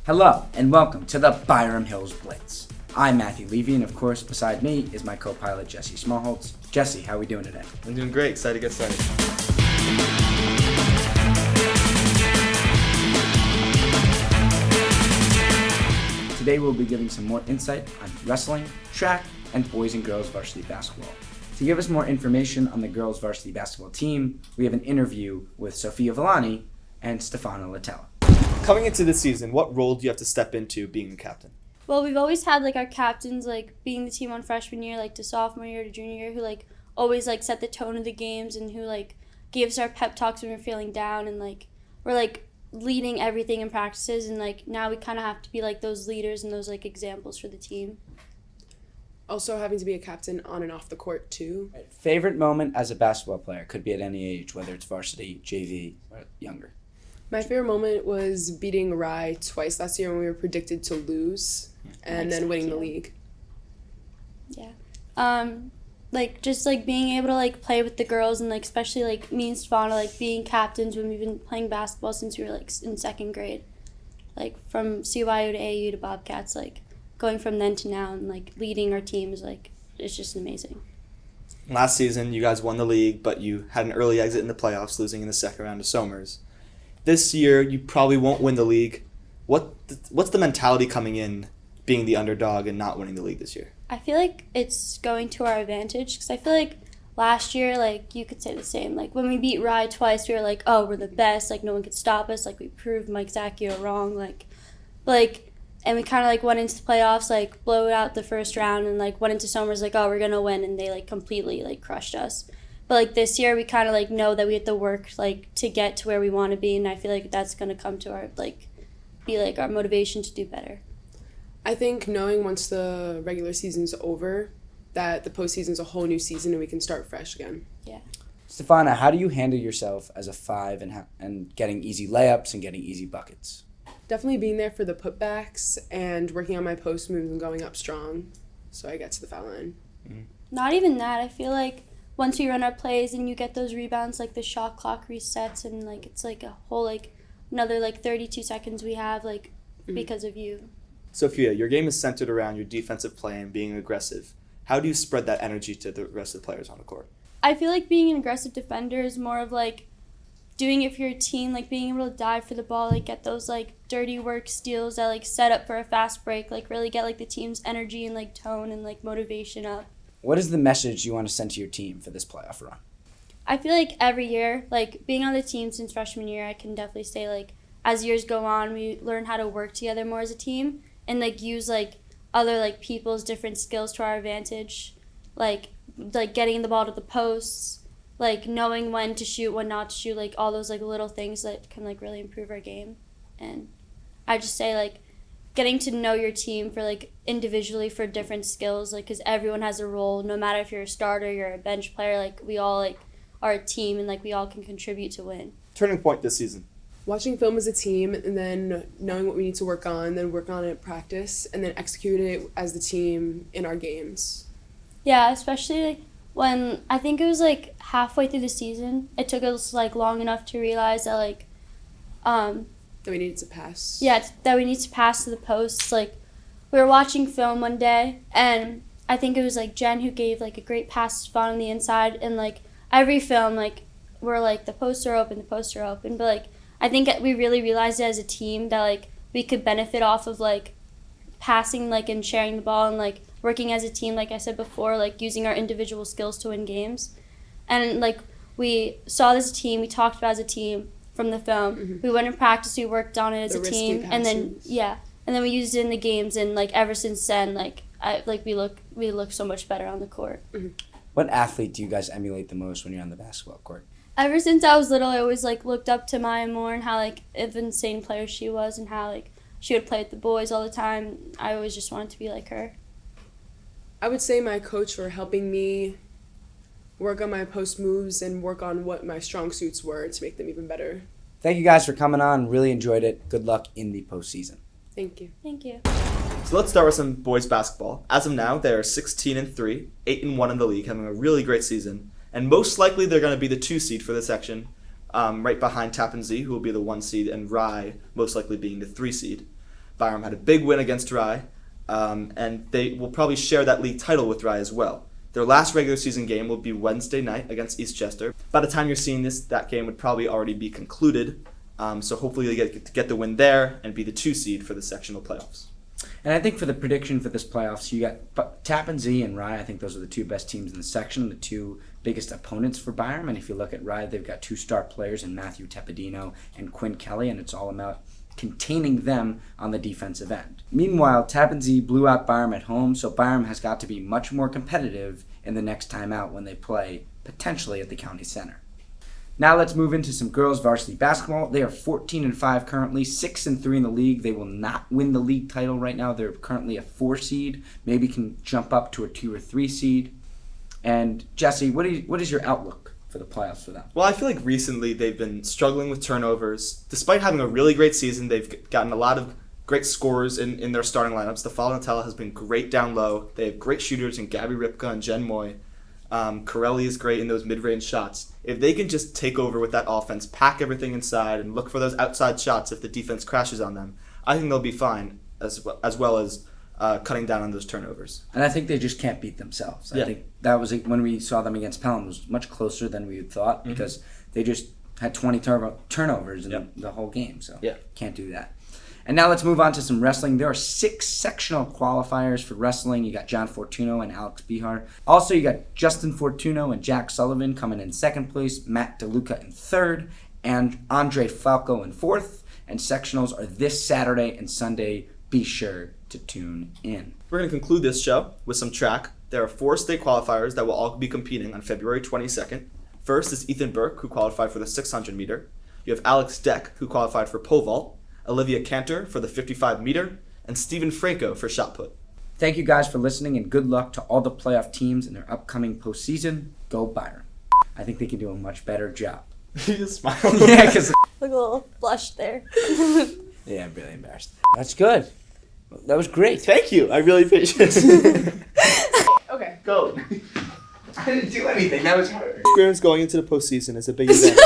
Hello, and welcome to the Byram Hills Blitz. I'm Matthew Levy, and of course, beside me is my co-pilot, Jesse Smallholtz. Jesse, how are we doing today? I'm doing great. Excited to get started. Today we'll be giving some more insight on wrestling, track, and boys and girls varsity basketball. To give us more information on the girls varsity basketball team, we have an interview with Sophia and Stefano. Coming into this season, what role do you have to step into being a captain? Well, we've always had our captains being the team on freshman year, to sophomore year to junior year, who always set the tone of the games and who gave us our pep talks when we're feeling down, and we're leading everything in practices, and now we kind of have to be those leaders and those examples for the team. Also having to be a captain on and off the court too. Favorite moment as a basketball player could be at any age, whether it's varsity, JV, or younger. My favorite moment was beating Rye twice last year when we were predicted to lose, and then winning the league. Yeah. Just being able to play with the girls, and especially me and Stefano being captains when we've been playing basketball since we were in second grade. From CYO to AU to Bobcats, going from then to now, and leading our team is it's just amazing. Last season, you guys won the league, but you had an early exit in the playoffs, losing in the second round to Somers. This year, you probably won't win the league. What's the mentality coming in, being the underdog and not winning the league this year? I feel it's going to our advantage, because I feel last year, you could say the same. When we beat Rye twice, we were oh, we're the best. No one could stop us. We proved Mike Zacchio wrong. And we kind of went into the playoffs, blew out the first round, and went into Somers oh, we're gonna win, and they completely crushed us. But this year we kind of know that we have to work to get to where we want to be, and I feel that's gonna come to our be our motivation to do better. I think knowing once the regular season's over that the postseason's a whole new season and we can start fresh again. Yeah. Stefano, how do you handle yourself as a 5 and getting easy layups and getting easy buckets? Definitely being there for the putbacks and working on my post moves and going up strong so I get to the foul line. Mm-hmm. Not even that. I feel once we run our plays and you get those rebounds, the shot clock resets, and it's a whole another 32 seconds we have because of you. Sophia, your game is centered around your defensive play and being aggressive. How do you spread that energy to the rest of the players on the court? I feel being an aggressive defender is more of doing it for your team, being able to dive for the ball, get those dirty work steals that set up for a fast break, really get the team's energy and tone and motivation up. What is the message you want to send to your team for this playoff run? I feel every year, being on the team since freshman year, I can definitely say as years go on, we learn how to work together more as a team, and use other people's different skills to our advantage, getting the ball to the posts, knowing when to shoot, when not to shoot, all those little things that can really improve our game. And I just say getting to know your team for individually for different skills, because everyone has a role. No matter if you're a starter, you're a bench player, we all are a team, and we all can contribute to win. Turning point this season. Watching film as a team, and then knowing what we need to work on, then work on it at practice, and then execute it as the team in our games. Yeah, especially when I think it was halfway through the season, it took us long enough to realize that that we needed to pass. Yeah, that we need to pass to the posts. We were watching film one day, and I think it was Jen who gave a great pass to Fawn on the inside, and every film we're the posts are open, but I think we really realized it as a team that we could benefit off of passing and sharing the ball, and working as a team, I said before, using our individual skills to win games. And we saw it as a team, we talked about it as a team from the film. Mm-hmm. We went in practice, we worked on it as a team, and then we used it in the games, and ever since then we look so much better on the court. Mm-hmm. What athlete do you guys emulate the most when you're on the basketball court? Ever since I was little, I always looked up to Maya more, and how of an insane player she was, and how she would play with the boys all the time. I always just wanted to be like her. I would say my coach for helping me work on my post moves and work on what my strong suits were to make them even better. Thank you guys for coming on. Really enjoyed it. Good luck in the postseason. Thank you. Thank you. So let's start with some boys basketball. As of now, they are 16-3, 8-1 in the league, having a really great season. And most likely they're going to be the 2 seed for this section, right behind Tappan Zee, who will be the 1 seed, and Rye most likely being the 3 seed. Byram had a big win against Rye, and they will probably share that league title with Rye as well. Their last regular season game will be Wednesday night against Eastchester. By the time you're seeing this, that game would probably already be concluded. So hopefully they get the win there and be the 2 seed for the sectional playoffs. And I think for the prediction for this playoffs, you got Tappan Zee and Rye. I think those are the 2 best teams in the section, the 2 biggest opponents for Byram. And if you look at Rye, they've got 2 star players in Matthew Teppadino and Quinn Kelly, and it's all about containing them on the defensive end. Meanwhile, Tappan Zee blew out Byram at home, so Byram has got to be much more competitive in the next time out when they play potentially at the county center. Now let's move into some girls varsity basketball. They are 14-5 currently, 6-3 in the league. They will not win the league title right now. They're currently a 4 seed, maybe can jump up to a 2 or 3 seed. And Jesse, what is your outlook for the playoffs for them? Well, I feel like recently they've been struggling with turnovers. Despite having a really great season, they've gotten a lot of great scorers in their starting lineups. The Nutella has been great down low. They have great shooters in Gabby Ripka and Jen Moy. Corelli is great in those mid-range shots. If they can just take over with that offense, pack everything inside, and look for those outside shots if the defense crashes on them, I think they'll be fine, as well as cutting down on those turnovers. And I think they just can't beat themselves. Yeah. I think that was when we saw them against Pelham, it was much closer than we had thought because they just had 20 turnovers in the whole game. So can't do that. And now let's move on to some wrestling. There are 6 sectional qualifiers for wrestling. You got John Fortuno and Alex Bihar. Also, you got Justin Fortuno and Jack Sullivan coming in 2nd place, Matt DeLuca in 3rd, and Andre Falco in 4th. And sectionals are this Saturday and Sunday. Be sure to tune in. We're going to conclude this show with some track. There are 4 state qualifiers that will all be competing on February 22nd. First is Ethan Burke, who qualified for the 600 meter. You have Alex Deck, who qualified for pole vault. Olivia Cantor for the 55 meter, and Stephen Franco for shot put. Thank you guys for listening, and good luck to all the playoff teams in their upcoming postseason. Go Byram. I think they can do a much better job. You just smile. Yeah, because Look a little blushed there. yeah, I'm really embarrassed. That's good. That was great. Thank you. I really appreciate it. Okay. Go. I didn't do anything. That was hard. Experience going into the postseason is a big advantage.